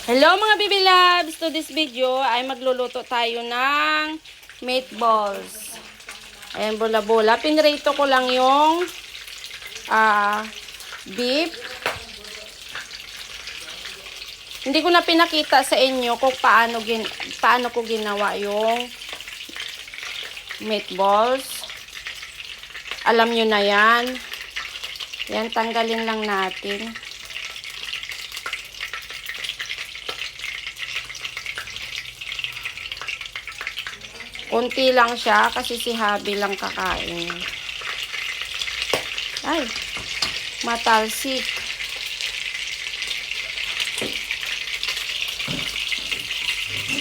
Hello mga baby loves! To this video ay magluluto tayo ng meatballs. Ayan, bola-bola. Pinrito ko lang yung beef. Hindi ko na pinakita sa inyo kung paano ko ginawa yung meatballs. Alam nyo na yan. Yan, tanggalin lang natin. Kunti lang siya kasi si Habi lang kakain. Ay, matalsik.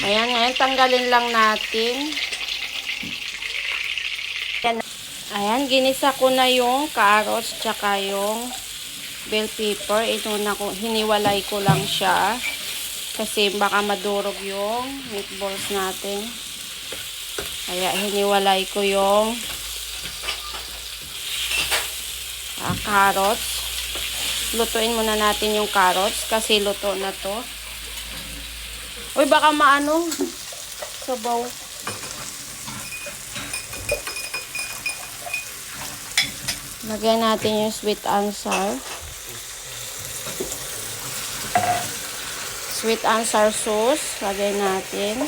Ayan, ngayon tanggalin lang natin. Ayan, ginisa ko na yung carrots tsaka yung bell pepper. Hiniwalay ko lang siya kasi baka madurog yung meatballs natin. Kaya hiniwalay ko yung carrots. Lutuin muna natin yung carrots kasi luto na to. Uy, baka maano sabaw. Lagyan natin yung sweet and sour. Sweet and sour sauce. Lagyan natin.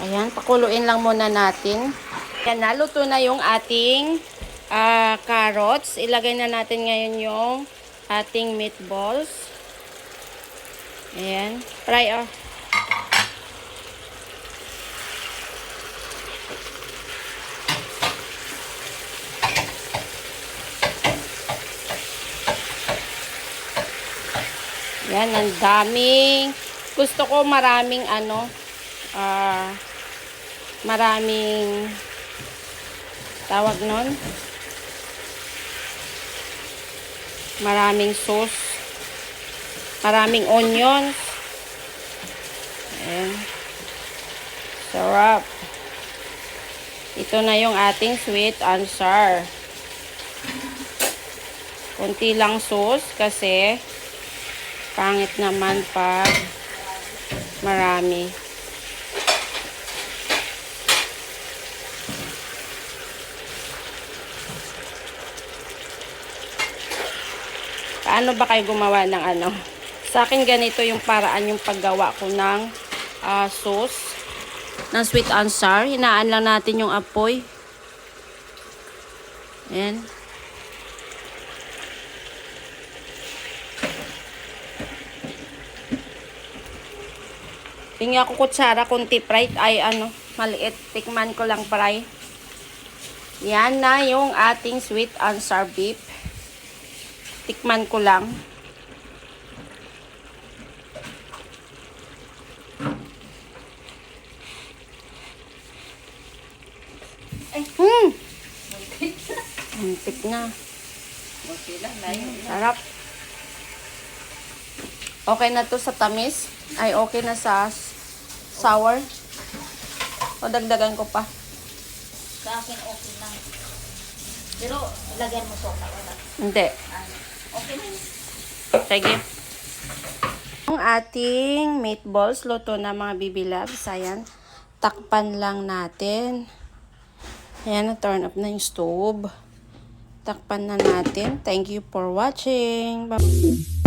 Ayan, pakuluin lang muna natin. Ayan, naluto na yung ating carrots. Ilagay na natin ngayon yung ating meatballs. Ayan, fry off. Ayan, ang daming. Gusto ko maraming maraming tawag nun, maraming sauce, maraming onions. Ayan, sarap. Ito na yung ating sweet and sour. Kunti lang sauce kasi pangit naman pag marami. Paano ba kayo gumawa ng ano? Sa akin ganito yung paraan yung paggawa ko ng sauce ng sweet and sour. Hinaan lang natin yung apoy. Ayan. Tingnan ko kutsara, kunti fried ay maliit. Tikman ko lang fry. Yan na yung ating sweet and sour beef. Tikman ko lang. Muntik na. Sarap. Okay na to sa tamis. Ay, okay na sa sour. O, dagdagan ko pa. Sa akin, okay lang. Pero, lagyan mo sopa. Hindi. Okay na. Sige. Ang ating meatballs, luto na mga baby loves. Ayan. Takpan lang natin. Ayan, na-turn up na yung stove. Takpan na natin. Thank you for watching. Bye.